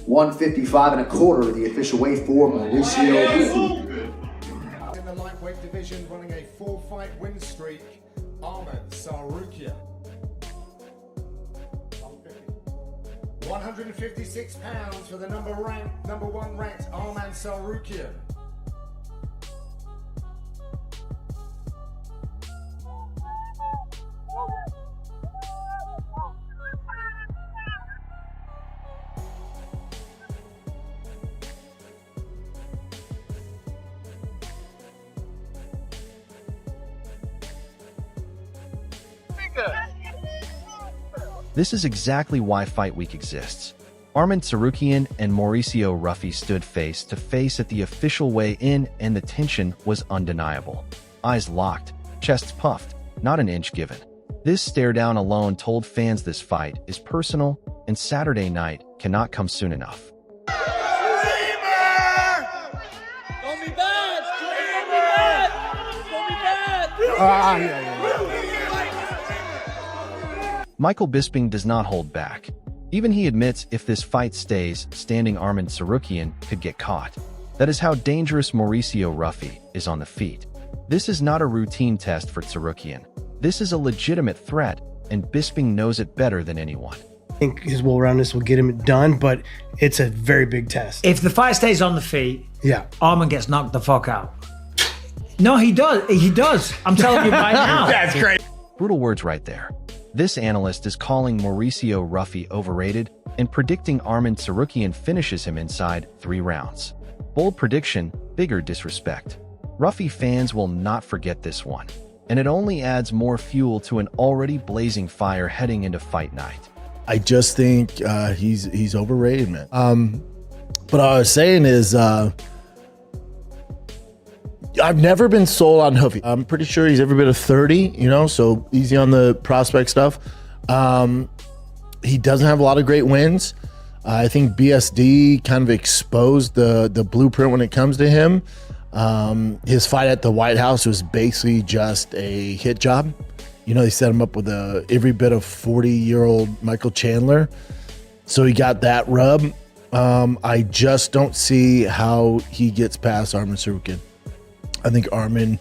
155.25, the official weight for Mauricio Ruffy. In the lightweight division, running a 4-fight win streak, Arman Tsarukyan. 156 pounds for the number one ranked Arman Tsarukyan. This is exactly why Fight Week exists. Arman Tsarukyan and Mauricio Ruffy stood face to face at the official weigh-in, and the tension was undeniable. Eyes locked, chests puffed, not an inch given. This stare-down alone told fans this fight is personal, and Saturday night cannot come soon enough. Don't be bad! Don't be bad! Don't be bad! Michael Bisping does not hold back. Even he admits if this fight stays, standing Arman Tsarukyan could get caught. That is how dangerous Mauricio Ruffy is on the feet. This is not a routine test for Tsarukyan. This is a legitimate threat, and Bisping knows it better than anyone. I think his well-roundedness will get him done, but it's a very big test. If the fight stays on the feet, Yeah. Arman gets knocked the fuck out. No, he does. He does. I'm telling you right now. That's great. Brutal words right there. This analyst is calling Mauricio Ruffy overrated and predicting Arman Tsarukyan finishes him inside 3 rounds. Bold prediction, bigger disrespect. Ruffy fans will not forget this one, and it only adds more fuel to an already blazing fire heading into fight night. I just think he's overrated, man. But I was saying is I've never been sold on Ruffy. I'm pretty sure he's every bit of 30, you know, so easy on the prospect stuff. He doesn't have a lot of great wins. I think BSD kind of exposed the blueprint when it comes to him. His fight at the White House was basically just a hit job. You know, they set him up with every bit of 40-year-old Michael Chandler. So he got that rub. I just don't see how he gets past Arman Tsarukyan. I think Arman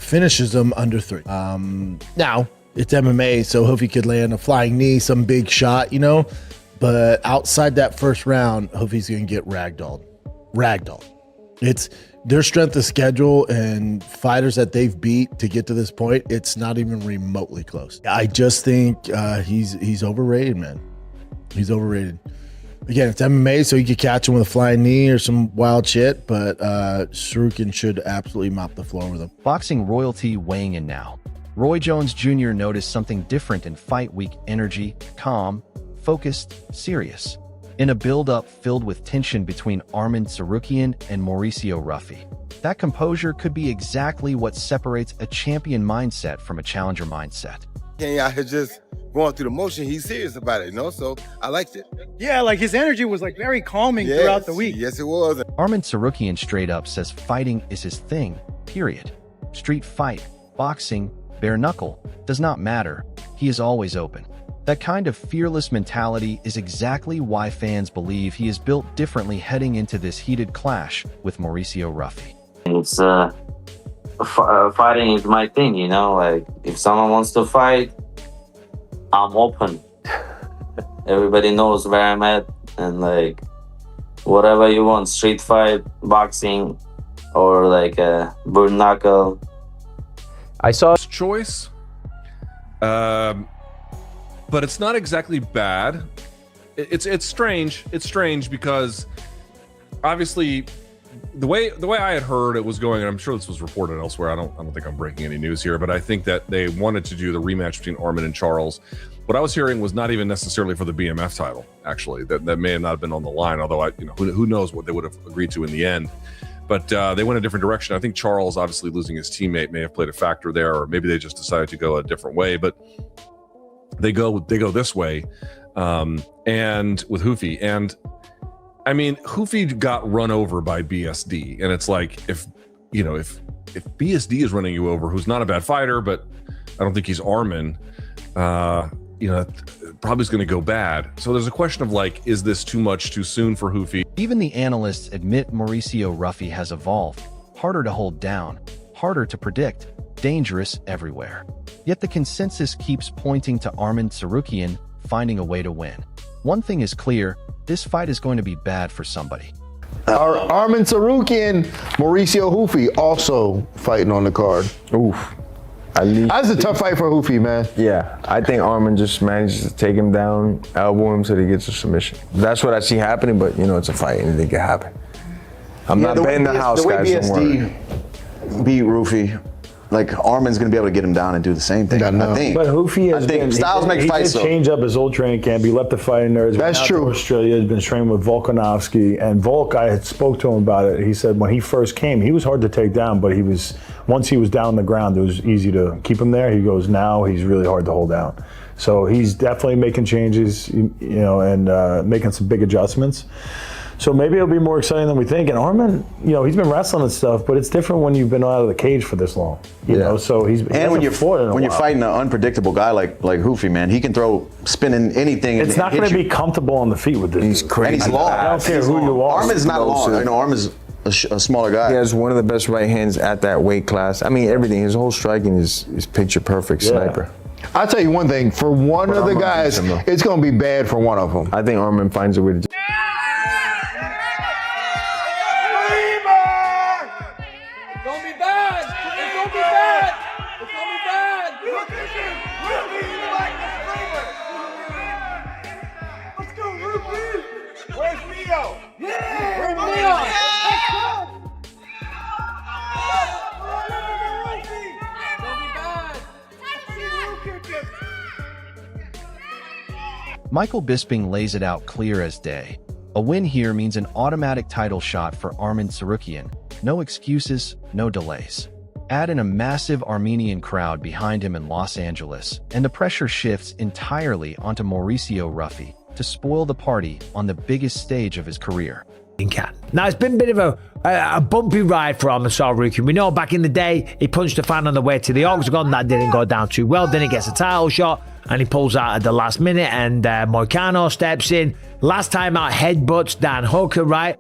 finishes him under 3. Now, it's MMA, so Ruffy could land a flying knee, some big shot, you know. But outside that first round, Ruffy's going to get ragdolled. Ragdolled. It's their strength of schedule and fighters that they've beat to get to this point. It's not even remotely close. I just think he's overrated, man. He's overrated. Again, it's MMA, so you could catch him with a flying knee or some wild shit, but Tsarukyan should absolutely mop the floor with him. Boxing royalty weighing in now. Roy Jones Jr. noticed something different in Fight Week energy, calm, focused, serious. In a build-up filled with tension between Arman Tsarukyan and Mauricio Ruffy. That composure could be exactly what separates a champion mindset from a challenger mindset. Out here just going through the motion. He's serious about it, you know, so I liked it. Yeah, like his energy was like very calming throughout the week. Yes, it was. Arman Tsarukyan straight up says fighting is his thing, period. Street fight, boxing, bare knuckle, does not matter. He is always open. That kind of fearless mentality is exactly why fans believe he is built differently heading into this heated clash with Mauricio Ruffy. It's fighting is my thing, you know, like if someone wants to fight, I'm open. Everybody knows where I'm at, and like whatever you want, street fight, boxing, or like a bare knuckle. I saw choice, but it's not exactly bad. It's strange. It's strange because obviously the way I had heard it was going, and I'm sure this was reported elsewhere. I don't think I'm breaking any news here, but I think that they wanted to do the rematch between Arman and Charles. What I was hearing was not even necessarily for the BMF title. Actually, that may have not been on the line. Although who knows what they would have agreed to in the end. But they went a different direction. I think Charles, obviously losing his teammate, may have played a factor there, or maybe they just decided to go a different way. But they go this way, and with Ruffy, and I mean, Ruffy got run over by BSD, and it's like if BSD is running you over, who's not a bad fighter, but I don't think he's Arman. probably is going to go bad. So there's a question of like, is this too much too soon for Ruffy? Even the analysts admit Mauricio Ruffy has evolved, harder to hold down, harder to predict, dangerous everywhere. Yet the consensus keeps pointing to Arman Tsarukyan finding a way to win. One thing is clear, this fight is going to be bad for somebody. Arman Tsarukyan Mauricio Ruffy also fighting on the card. Oof. That's a tough fight for Ruffy, man. Yeah, I think Arman just manages to take him down, elbow him so that he gets a submission. That's what I see happening, but it's a fight, anything can happen. I'm not betting the house, guys. The way BSD beat Ruffy, like Arman's gonna be able to get him down and do the same thing. I think. But Ruffy has been, styles make fights. He did change up his old training camp. He left the fighting nerds. That's true. Australia has been training with Volkanovski, and Volk, I had spoke to him about it. He said when he first came, he was hard to take down, but once he was down on the ground, it was easy to keep him there. He goes, now he's really hard to hold down. So he's definitely making changes, and making some big adjustments. So maybe it'll be more exciting than we think. And Arman, he's been wrestling and stuff, but it's different when you've been out of the cage for this long. You know, so when you're fighting an unpredictable guy like Ruffy, man, he can throw spinning anything. It's not going to be comfortable on the feet with this. He's crazy. And he's long. I don't care who you are. Arman's not long. Arman's a smaller guy. He has one of the best right hands at that weight class. I mean, everything. His whole striking is picture perfect sniper. I'll tell you one thing. For one of the guys, it's going to be bad for one of them. I think Arman finds a way to. Michael Bisping lays it out clear as day. A win here means an automatic title shot for Arman Tsarukyan. No excuses, no delays. Add in a massive Armenian crowd behind him in Los Angeles, and the pressure shifts entirely onto Mauricio Ruffy to spoil the party on the biggest stage of his career. Now, it's been a bit of a bumpy ride for Arman Tsarukyan. We know back in the day, he punched a fan on the way to the octagon. That didn't go down too well. Then he gets a title shot, and he pulls out at the last minute, and Moicano steps in. Last time out, headbutts Dan Hooker, right?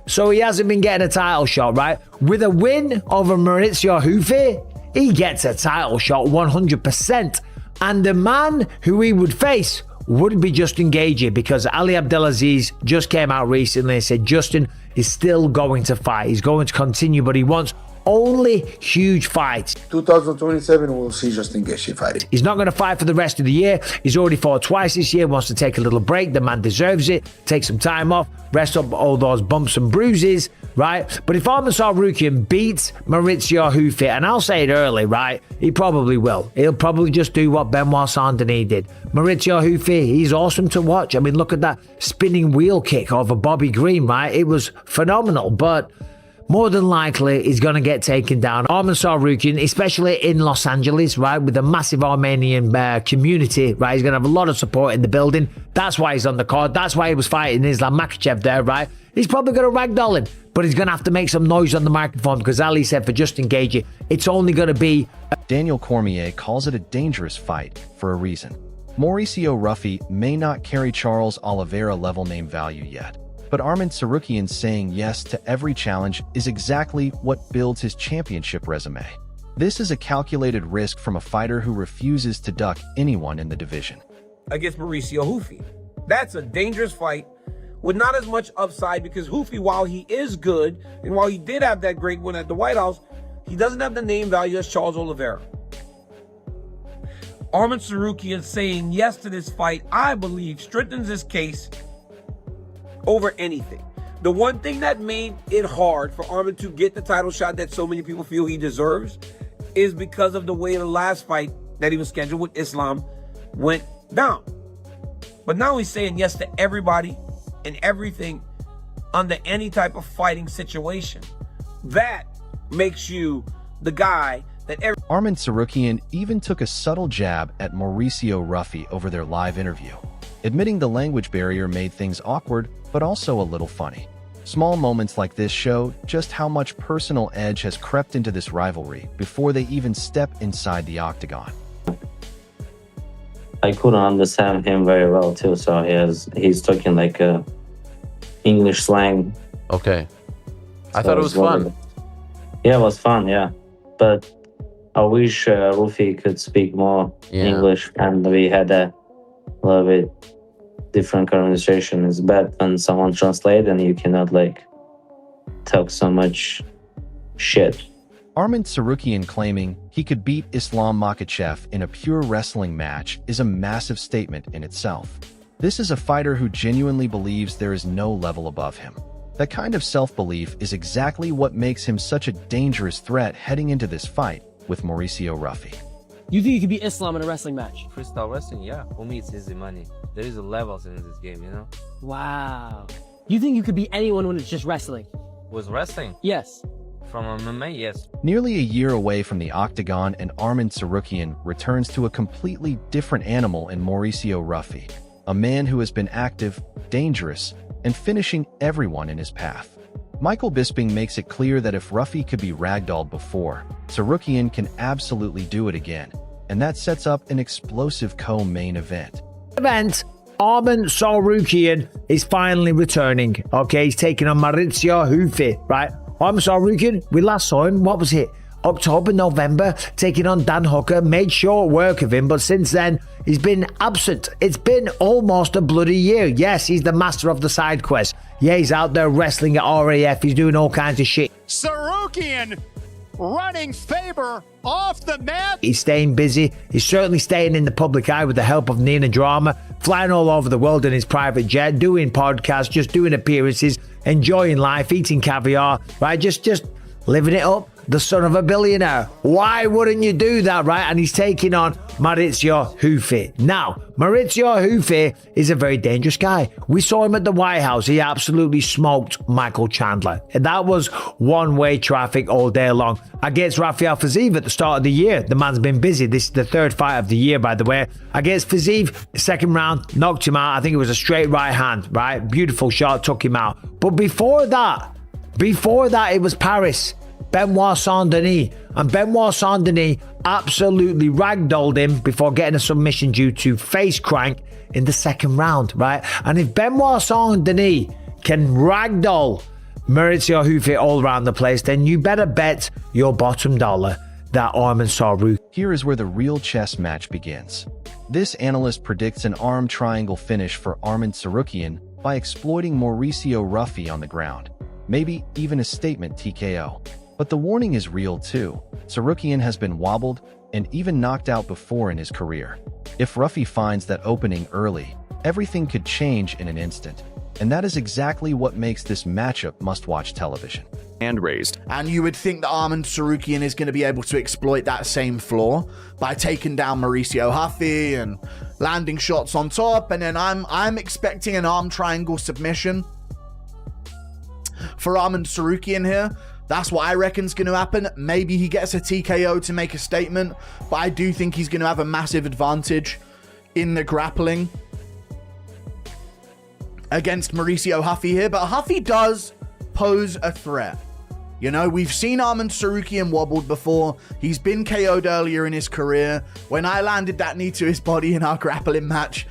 So he hasn't been getting a title shot, right? With a win over Mauricio Ruffy, he gets a title shot 100%. And the man who he would face would be Justin Gaethje, because Ali Abdelaziz just came out recently and said Justin is still going to fight. He's going to continue, but he wants only huge fights. 2027, we'll see Justin Gaethje fighting. He's not going to fight for the rest of the year. He's already fought twice this year, wants to take a little break. The man deserves it. Take some time off, rest up all those bumps and bruises, right? But if Arman Tsarukyan beats Mauricio Ruffy, and I'll say it early, right? He probably will. He'll probably just do what Benoit Saint-Denis did. Mauricio Ruffy, he's awesome to watch. I mean, look at that spinning wheel kick over Bobby Green, right? It was phenomenal, but more than likely, he's going to get taken down. Arman Tsarukyan, especially in Los Angeles, right, with a massive Armenian community, right, he's going to have a lot of support in the building. That's why he's on the card. That's why he was fighting Islam Makhachev there, right? He's probably going to ragdoll him, but he's going to have to make some noise on the microphone, because Ali said for Justin Gaethje, it's only going to be... Daniel Cormier calls it a dangerous fight for a reason. Mauricio Ruffy may not carry Charles Oliveira level name value yet, but Arman Tsarukyan saying yes to every challenge is exactly what builds his championship resume. This is a calculated risk from a fighter who refuses to duck anyone in the division. Against Mauricio Ruffy. That's a dangerous fight with not as much upside, because Ruffy, while he is good, and while he did have that great win at the White House, he doesn't have the name value as Charles Oliveira. Arman Tsarukyan saying yes to this fight, I believe, strengthens his case over anything. The one thing that made it hard for Arman to get the title shot that so many people feel he deserves is because of the way the last fight that he was scheduled with Islam went down. But now he's saying yes to everybody and everything under any type of fighting situation. That makes you the guy that Arman Tsarukyan even took a subtle jab at Mauricio Ruffy over their live interview, admitting the language barrier made things awkward, but also a little funny. Small moments like this show just how much personal edge has crept into this rivalry before they even step inside the octagon. I couldn't understand him very well too. So he's talking like English slang. Okay. I So thought it was fun. Yeah, it was fun. Yeah, but I wish Ruffy could speak more English, and we had a little bit different conversation. It's bad when someone translates and you cannot like talk so much shit. Arman Tsarukyan claiming he could beat Islam Makhachev in a pure wrestling match is a massive statement in itself. This is a fighter who genuinely believes there is no level above him. That kind of self-belief is exactly what makes him such a dangerous threat heading into this fight with Mauricio Ruffy. You think you could beat Islam in a wrestling match? Freestyle wrestling, yeah. For me, it's easy money. There is levels in this game, you know? Wow. You think you could beat anyone when it's just wrestling? With wrestling? Yes. From MMA, yes. Nearly a year away from the octagon, and Arman Tsarukyan returns to a completely different animal in Mauricio Ruffy, a man who has been active, dangerous, and finishing everyone in his path. Michael Bisping makes it clear that if Ruffy could be ragdolled before, Tsarukyan can absolutely do it again, and that sets up an explosive co-main event. Arman Tsarukyan is finally returning. Okay, he's taking on Mauricio Ruffy, right? Arman Tsarukyan, we last saw him, what was it? October, November, taking on Dan Hooker, made short work of him, but since then, he's been absent. It's been almost a bloody year. Yes, he's the master of the side quest. Yeah, he's out there wrestling at RAF, he's doing all kinds of shit. Tsarukyan running Faber off the mat. He's staying busy. He's certainly staying in the public eye with the help of Nina Drama, flying all over the world in his private jet, doing podcasts, just doing appearances, enjoying life, eating caviar, right? Just living it up. The son of a billionaire. Why wouldn't you do that, right? And he's taking on Mauricio Ruffy. Now, Mauricio Ruffy is a very dangerous guy. We saw him at the White House. He absolutely smoked Michael Chandler. And that was one-way traffic all day long. Against Rafael Fiziev at the start of the year. The man's been busy. This is the third fight of the year, by the way. Against Fiziev, second round, knocked him out. I think it was a straight right hand, right? Beautiful shot, took him out. But before that, it was Paris. Benoit Saint-Denis, and Benoit Saint-Denis absolutely ragdolled him before getting a submission due to face crank in the second round, right? And if Benoit Saint-Denis can ragdoll Mauricio Ruffy all around the place, then you better bet your bottom dollar that Arman Tsarukyan. Here is where the real chess match begins. This analyst predicts an arm triangle finish for Arman Tsarukyan by exploiting Mauricio Ruffy on the ground, maybe even a statement TKO. But the warning is real too. Tsarukyan has been wobbled and even knocked out before in his career. If Ruffy finds that opening early, everything could change in an instant. And that is exactly what makes this matchup must-watch television. Hand raised. And you would think that Arman Tsarukyan is going to be able to exploit that same flaw by taking down Mauricio Ruffy and landing shots on top. And then I'm expecting an arm triangle submission for Arman Tsarukyan here. That's what I reckon is going to happen. Maybe he gets a TKO to make a statement, but I do think he's going to have a massive advantage in the grappling against Mauricio Ruffy here. But Ruffy does pose a threat. You know, we've seen Arman Tsarukyan wobbled before. He's been KO'd earlier in his career. When I landed that knee to his body in our grappling match,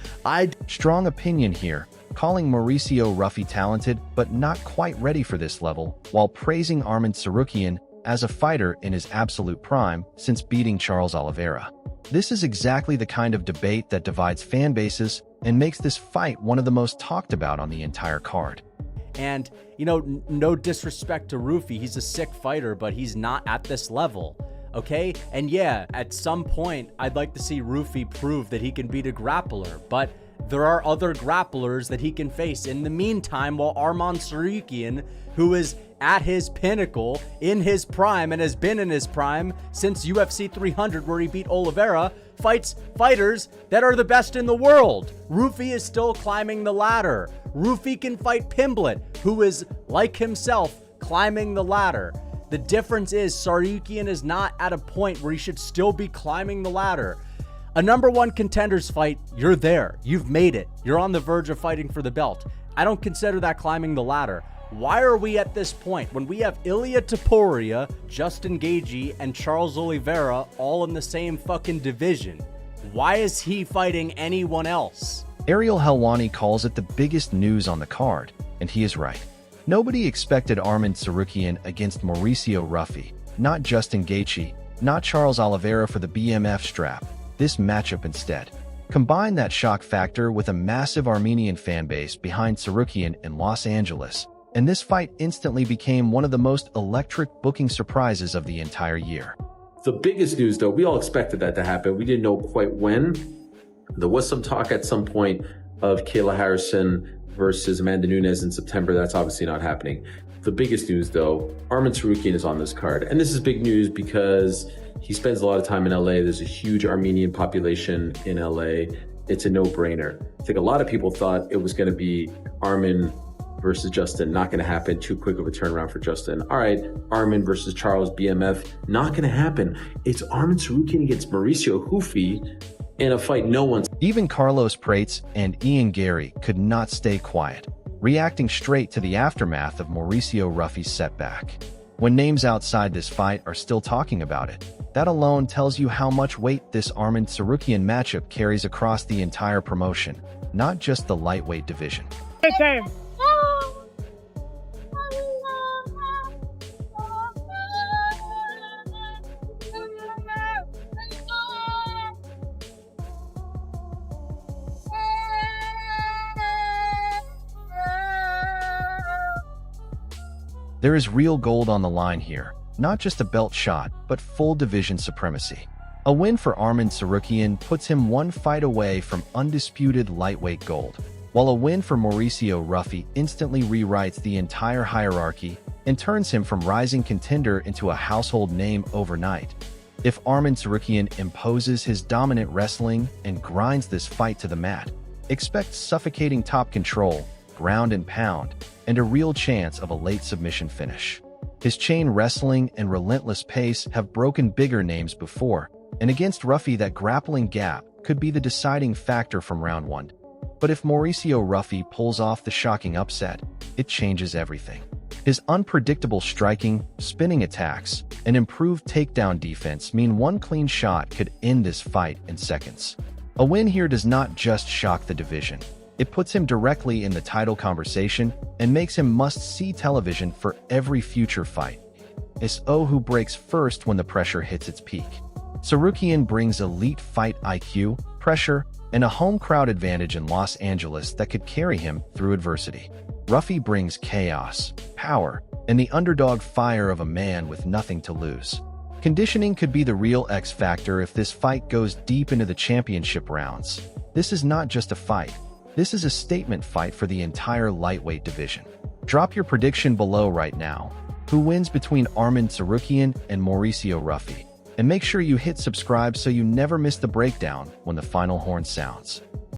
Strong opinion here, calling Mauricio Ruffy talented but not quite ready for this level, while praising Arman Tsarukyan as a fighter in his absolute prime since beating Charles Oliveira. This is exactly the kind of debate that divides fan bases and makes this fight one of the most talked about on the entire card. And, you know, no disrespect to Ruffy, he's a sick fighter, but he's not at this level, okay? And yeah, at some point, I'd like to see Ruffy prove that he can beat a grappler, but there are other grapplers that he can face in the meantime, while Arman Tsarukyan, who is at his pinnacle, in his prime, and has been in his prime since UFC 300, where he beat Oliveira, fights fighters that are the best in the world. Ruffy is still climbing the ladder. Ruffy can fight Pimblett, who is, like himself, climbing the ladder. The difference is Tsarukyan is not at a point where he should still be climbing the ladder. A #1 contenders fight, you're there. You've made it. You're on the verge of fighting for the belt. I don't consider that climbing the ladder. Why are we at this point when we have Ilia Topuria, Justin Gaethje, and Charles Oliveira all in the same fucking division? Why is he fighting anyone else? Ariel Helwani calls it the biggest news on the card, and he is right. Nobody expected Arman Tsarukyan against Mauricio Ruffy, not Justin Gaethje, not Charles Oliveira for the BMF strap. This matchup instead. Combine that shock factor with a massive Armenian fanbase behind Tsarukyan in Los Angeles, and this fight instantly became one of the most electric booking surprises of the entire year. The biggest news, though, we all expected that to happen. We didn't know quite when. There was some talk at some point of Kayla Harrison versus Amanda Nunes in September. That's obviously not happening. The biggest news, though, Arman Tsarukyan is on this card. And this is big news because he spends a lot of time in LA. There's a huge Armenian population in LA. It's a no-brainer. I think a lot of people thought it was going to be Arman versus Justin. Not going to happen. Too quick of a turnaround for Justin. All right, Arman versus Charles BMF. Not going to happen. It's Arman Tsarukyan against Mauricio Ruffy in a fight no one's. Even Carlos Prates and Ian Gary could not stay quiet, reacting straight to the aftermath of Mauricio Ruffy's setback. When names outside this fight are still talking about it, that alone tells you how much weight this Arman Tsarukyan matchup carries across the entire promotion, not just the lightweight division. There is real gold on the line here, not just a belt shot, but full division supremacy. A win for Arman Tsarukyan puts him one fight away from undisputed lightweight gold, while a win for Mauricio Ruffy instantly rewrites the entire hierarchy and turns him from rising contender into a household name overnight. If Arman Tsarukyan imposes his dominant wrestling and grinds this fight to the mat, expect suffocating top control, ground and pound, and a real chance of a late submission finish. His chain wrestling and relentless pace have broken bigger names before, and against Ruffy that grappling gap could be the deciding factor from round one. But if Mauricio Ruffy pulls off the shocking upset, it changes everything. His unpredictable striking, spinning attacks, and improved takedown defense mean one clean shot could end this fight in seconds. A win here does not just shock the division. It puts him directly in the title conversation and makes him must-see television for every future fight. It's who breaks first when the pressure hits its peak. Tsarukyan brings elite fight IQ, pressure, and a home crowd advantage in Los Angeles that could carry him through adversity. Ruffy brings chaos, power, and the underdog fire of a man with nothing to lose. Conditioning could be the real X factor if this fight goes deep into the championship rounds. This is not just a fight. This is a statement fight for the entire lightweight division. Drop your prediction below right now. Who wins between Arman Tsarukyan and Mauricio Ruffy? And make sure you hit subscribe so you never miss the breakdown when the final horn sounds.